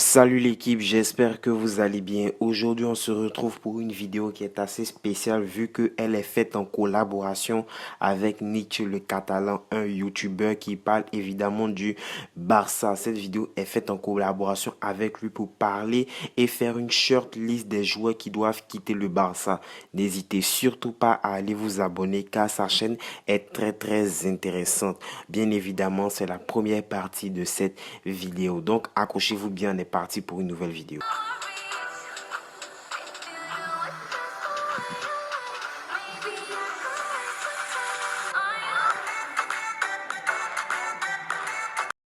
Salut l'équipe, j'espère que vous allez bien. Aujourd'hui, on se retrouve pour une vidéo qui est assez spéciale vu qu'elle est faite en collaboration avec Nietzsche le Catalan, un YouTuber qui parle évidemment du Barça. Cette vidéo est faite en collaboration avec lui pour parler et faire une short list des joueurs qui doivent quitter le Barça. N'hésitez surtout pas à aller vous abonner car sa chaîne est très intéressante. Bien évidemment, c'est la première partie de cette vidéo. Donc, accrochez-vous bien, on est parti pour une nouvelle vidéo.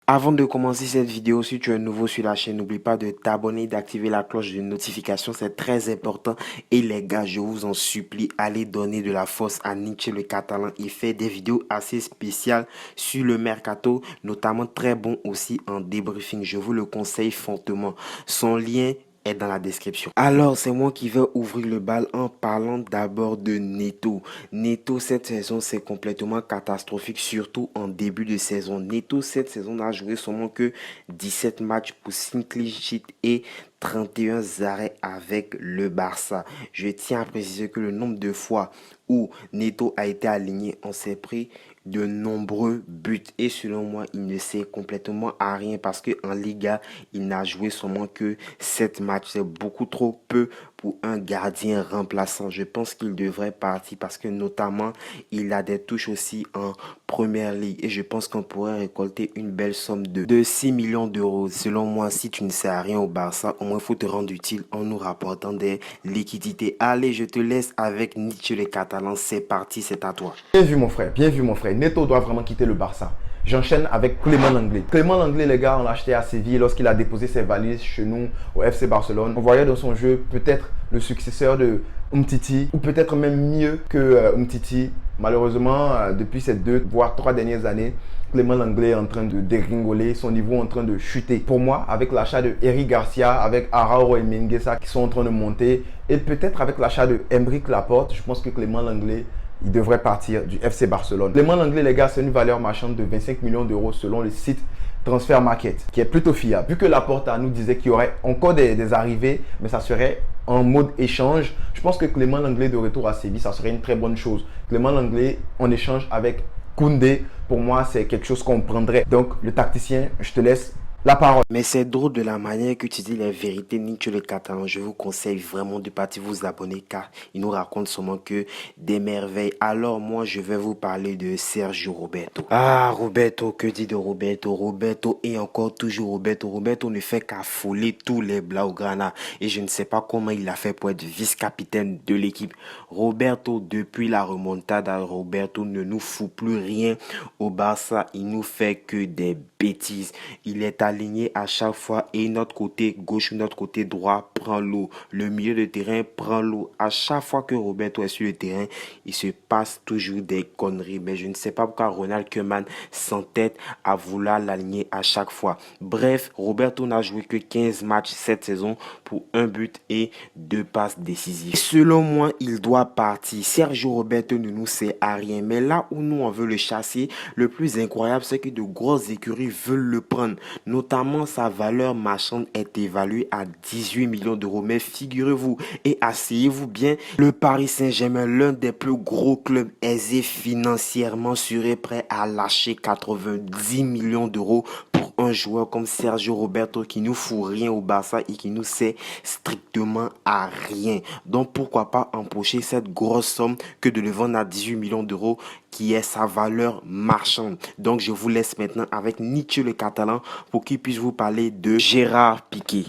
Avant de commencer cette vidéo, si tu es nouveau sur la chaîne, n'oublie pas de t'abonner et d'activer la cloche de notification, c'est très important. Et les gars, je vous en supplie, allez donner de la force à Nietzsche le Catalan. Il fait des vidéos assez spéciales sur le mercato, notamment très bon aussi en débriefing. Je vous le conseille fortement. Son lien est dans la description. Alors, c'est moi qui vais ouvrir le bal en parlant d'abord de Neto. Neto, cette saison, c'est complètement catastrophique, surtout en début de saison. Neto, cette saison, n'a joué seulement que 17 matchs pour 5 clean sheets et 31 arrêts avec le Barça. Je tiens à préciser que le nombre de fois où Neto a été aligné, on s'est pris de nombreux buts. Et selon moi, il ne sert complètement à rien parce qu'en Liga, il n'a joué seulement que 7 matchs. C'est beaucoup trop peu pour un gardien remplaçant. Je pense qu'il devrait partir parce que notamment, il a des touches aussi en Première Ligue. Et je pense qu'on pourrait récolter une belle somme de 6 millions d'euros. Selon moi, si tu ne sers à rien au Barça, au moins il faut te rendre utile en nous rapportant des liquidités. Allez, je te laisse avec Nietzsche les Catalans. C'est parti, c'est à toi. Bien vu mon frère, bien vu mon frère. Neto doit vraiment quitter le Barça. J'enchaîne avec Clément Lenglet. Clément Lenglet, les gars, on l'a acheté à Séville lorsqu'il a déposé ses valises chez nous au FC Barcelone. On voyait dans son jeu peut-être le successeur de Umtiti ou peut-être même mieux que Umtiti. Malheureusement, depuis ces 2 voire 3 dernières années, Clément Lenglet est en train de dégringoler, son niveau est en train de chuter. Pour moi, avec l'achat de Eric Garcia, avec Araujo et Mingueza qui sont en train de monter et peut-être avec l'achat de Aymeric Laporte, je pense que Clément Lenglet il devrait partir du FC Barcelone. Clément Lenglet, les gars, c'est une valeur marchande de 25 millions d'euros selon le site Transfer Market, qui est plutôt fiable. Vu que Laporte nous disait qu'il y aurait encore des arrivées, mais ça serait en mode échange, je pense que Clément Lenglet de retour à Séville, ça serait une très bonne chose. Clément Lenglet en échange avec Koundé, pour moi, c'est quelque chose qu'on prendrait. Donc, le tacticien, je te laisse la parole. Mais c'est drôle de la manière que tu dis les vérités, Nietzsche le Catalan. Je vous conseille vraiment de partir vous abonner car il nous raconte seulement que des merveilles. Alors moi, je vais vous parler de Sergio Roberto. Ah, Roberto, que dit de Roberto? Roberto et encore toujours Roberto. Roberto ne fait qu'affoler tous les Blaugrana. Et je ne sais pas comment il a fait pour être vice-capitaine de l'équipe. Roberto, depuis la remontada, Roberto ne nous fout plus rien au Barça. Il nous fait que des bêtises. Il est aligné à chaque fois et notre côté gauche, notre côté droit prend l'eau. Le milieu de terrain prend l'eau. À chaque fois que Roberto est sur le terrain, il se passe toujours des conneries. Mais je ne sais pas pourquoi Ronald Koeman s'entête à vouloir l'aligner à chaque fois. Bref, Roberto n'a joué que 15 matchs cette saison pour 1 but et 2 passes décisives. Selon moi, il doit partir. Sergio Roberto ne nous sert à rien. Mais là où nous on veut le chasser, le plus incroyable, c'est que de grosses écuries veulent le prendre. Notamment, sa valeur marchande est évaluée à 18 millions d'euros. Mais figurez-vous et asseyez-vous bien, le Paris Saint-Germain, l'un des plus gros clubs aisés financièrement, serait prêt à lâcher 90 millions d'euros pour un joueur comme Sergio Roberto qui nous fout rien au Barça et qui nous sert strictement à rien. Donc pourquoi pas empocher cette grosse somme que de le vendre à 18 millions d'euros qui est sa valeur marchande. Donc je vous laisse maintenant avec Nietzsche le Catalan pour qu'il puisse vous parler de Gérard Piqué.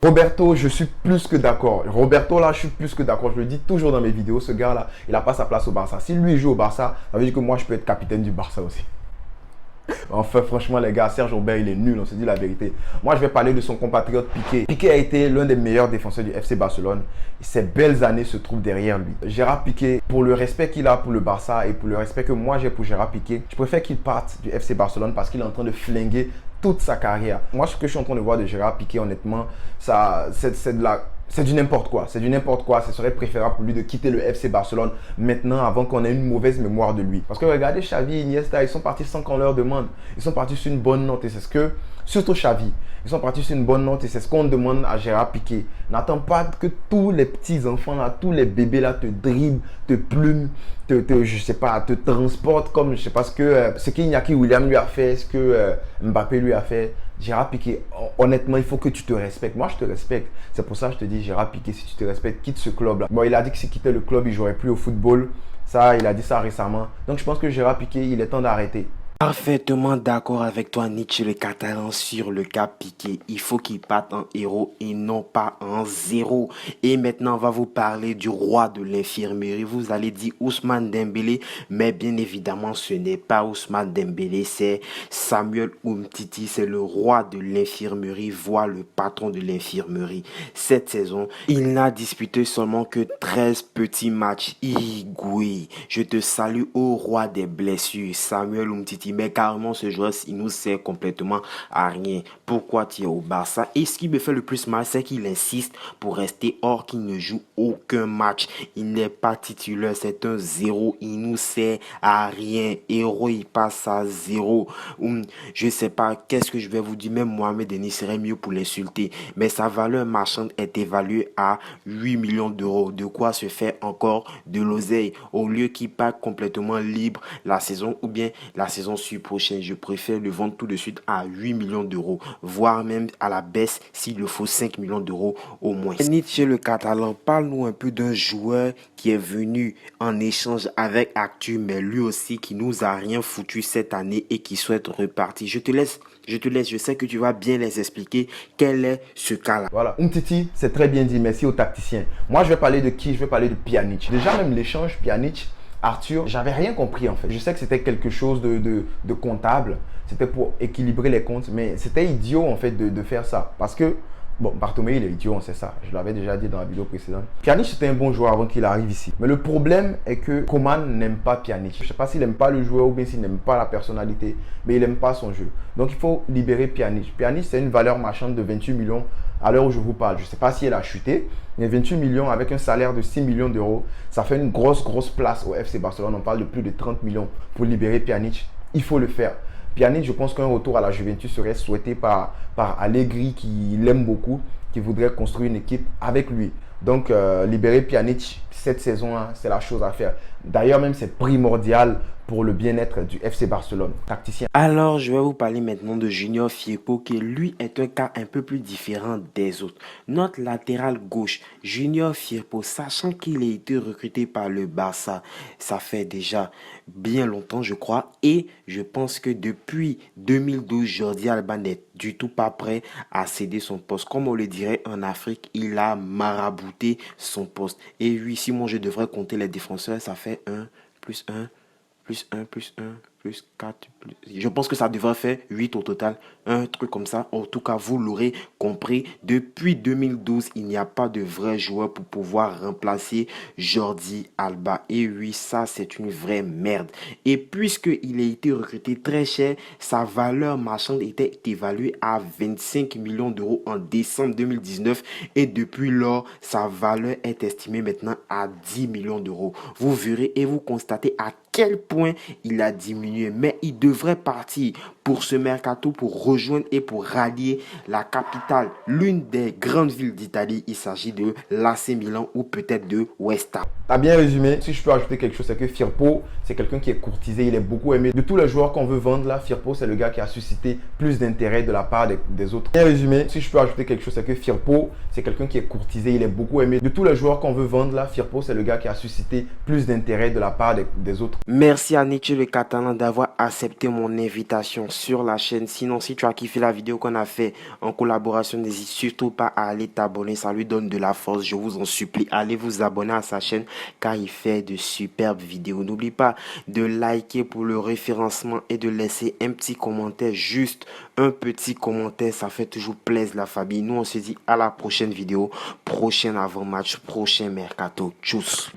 Roberto, je suis plus que d'accord. Roberto, là, je suis plus que d'accord. Je le dis toujours dans mes vidéos, ce gars-là, il n'a pas sa place au Barça. Si lui joue au Barça, ça veut dire que moi, je peux être capitaine du Barça aussi. Enfin, franchement, les gars, Serge Aubert, il est nul, on se dit la vérité. Moi, je vais parler de son compatriote Piqué. Piqué a été l'un des meilleurs défenseurs du FC Barcelone. Ses belles années se trouvent derrière lui. Gérard Piqué, pour le respect qu'il a pour le Barça et pour le respect que moi j'ai pour Gérard Piqué, je préfère qu'il parte du FC Barcelone parce qu'il est en train de flinguer toute sa carrière. Moi, ce que je suis en train de voir de Gérard Piqué, honnêtement, c'est du n'importe quoi. C'est du n'importe quoi. Ce serait préférable pour lui de quitter le FC Barcelone maintenant avant qu'on ait une mauvaise mémoire de lui. Parce que regardez Xavi, Iniesta, ils sont partis sans qu'on leur demande. Ils sont partis sur une bonne note et c'est ce que surtout Xavi. Ils sont partis sur une bonne note et c'est ce qu'on demande à Gérard Piqué. N'attends pas que tous les petits enfants là, tous les bébés là te dribblent, te plument, je sais pas, te transportent comme je sais pas ce qu'Iñaki Williams lui a fait, ce que Mbappé lui a fait. Gérard Piqué, honnêtement, il faut que tu te respectes. Moi, je te respecte. C'est pour ça que je te dis, Gérard Piqué, si tu te respectes, quitte ce club-là. Bon, il a dit que s'il quittait le club, il jouerait plus au football. Ça, il a dit ça récemment. Donc, je pense que Gérard Piqué, il est temps d'arrêter. Parfaitement d'accord avec toi, Nietzsche le Catalan, sur le cas Piqué. Il faut qu'il parte en héros et non pas en zéro. Et maintenant, on va vous parler du roi de l'infirmerie. Vous allez dire Ousmane Dembélé, mais bien évidemment, ce n'est pas Ousmane Dembélé, c'est Samuel Umtiti. C'est le roi de l'infirmerie, voire le patron de l'infirmerie. Cette saison, il n'a disputé seulement que 13 petits matchs. Igui, je te salue au roi des blessures, Samuel Umtiti. Mais carrément, ce joueur, il nous sert complètement à rien. Pourquoi tu es au Barça? Et ce qui me fait le plus mal, c'est qu'il insiste pour rester hors, qu'il ne joue aucun match. Il n'est pas titulaire, c'est un zéro. Il nous sert à rien. Héros, il passe à zéro. Je sais pas, qu'est-ce que je vais vous dire? Même Mohamed Denis serait mieux pour l'insulter. Mais sa valeur marchande est évaluée à 8 millions d'euros. De quoi se faire encore de l'oseille. Au lieu qu'il parte complètement libre la saison ou bien la saison prochaine, je préfère le vendre tout de suite à 8 millions d'euros, voire même à la baisse s'il le faut 5 millions d'euros au moins. Nietzsche le Catalan, parle-nous un peu d'un joueur qui est venu en échange avec Actu, mais lui aussi qui nous a rien foutu cette année et qui souhaite repartir. Je te laisse, je sais que tu vas bien les expliquer quel est ce cas-là. Voilà, Umtiti, c'est très bien dit, merci aux tacticiens. Moi, je vais parler de qui? Je vais parler de Pjanic. Déjà, même l'échange Pjanic Arthur, j'avais rien compris en fait. Je sais que c'était quelque chose de comptable, c'était pour équilibrer les comptes, mais c'était idiot en fait de faire ça. Parce que, bon, Bartomeu, il est idiot, on sait ça. Je l'avais déjà dit dans la vidéo précédente. Pjanic, c'était un bon joueur avant qu'il arrive ici. Mais le problème est que Koeman n'aime pas Pjanic. Je ne sais pas s'il n'aime pas le joueur ou bien s'il n'aime pas la personnalité, mais il n'aime pas son jeu. Donc il faut libérer Pjanic. Pjanic, c'est une valeur marchande de 28 millions à l'heure où je vous parle. Je ne sais pas si elle a chuté, mais 28 millions avec un salaire de 6 millions d'euros, ça fait une grosse place au FC Barcelone. On parle de plus de 30 millions pour libérer Pjanic. Il faut le faire. Pjanic, je pense qu'un retour à la Juventus serait souhaité par Allegri, qui l'aime beaucoup, qui voudrait construire une équipe avec lui. Donc, libérer Pjanic cette saison, c'est la chose à faire. D'ailleurs, même c'est primordial pour le bien-être du FC Barcelone. Tacticien. Alors, je vais vous parler maintenant de Junior Firpo, qui lui est un cas un peu plus différent des autres. Notre latéral gauche, Junior Firpo, sachant qu'il a été recruté par le Barça, ça fait déjà bien longtemps, je crois, et je pense que depuis 2012, Jordi Alba n'est du tout pas prêt à céder son poste. Comme on le dirait en Afrique, il a marabouté son poste. Et oui, si moi je devrais compter les défenseurs, ça fait 1 plus 1 plus 1 plus 1 plus 4 plus... Je pense que ça devrait faire 8 au total. Un truc comme ça. En tout cas, vous l'aurez compris. Depuis 2012, il n'y a pas de vrai joueur pour pouvoir remplacer Jordi Alba. Et oui, ça, c'est une vraie merde. Et puisqu'il a été recruté très cher, sa valeur marchande était évaluée à 25 millions d'euros en décembre 2019. Et depuis lors, sa valeur est estimée maintenant à 10 millions d'euros. Vous verrez et vous constatez à quel point il a diminué, mais il devrait partir pour ce mercato, pour rejoindre et pour rallier la capitale, l'une des grandes villes d'Italie. Il s'agit de l'AC Milan ou peut-être de West Ham. T'as bien résumé. Si je peux ajouter quelque chose, c'est que Firpo, c'est quelqu'un qui est courtisé, il est beaucoup aimé. De tous les joueurs qu'on veut vendre là, Firpo, c'est le gars qui a suscité plus d'intérêt de la part des autres. Bien résumé. Si je peux ajouter quelque chose, c'est que Firpo, c'est quelqu'un qui est courtisé, il est beaucoup aimé. De tous les joueurs qu'on veut vendre là, Firpo, c'est le gars qui a suscité plus d'intérêt de la part des autres. Merci à Nietzsche le Catalan d'avoir accepté mon invitation sur la chaîne. Sinon, si tu as kiffé la vidéo qu'on a fait en collaboration, n'hésite surtout pas à aller t'abonner. Ça lui donne de la force. Je vous en supplie, allez vous abonner à sa chaîne car il fait de superbes vidéos. N'oublie pas de liker pour le référencement et de laisser un petit commentaire, juste un petit commentaire. Ça fait toujours plaisir la famille. Nous, on se dit à la prochaine vidéo, prochain avant-match, prochain mercato. Tchuss.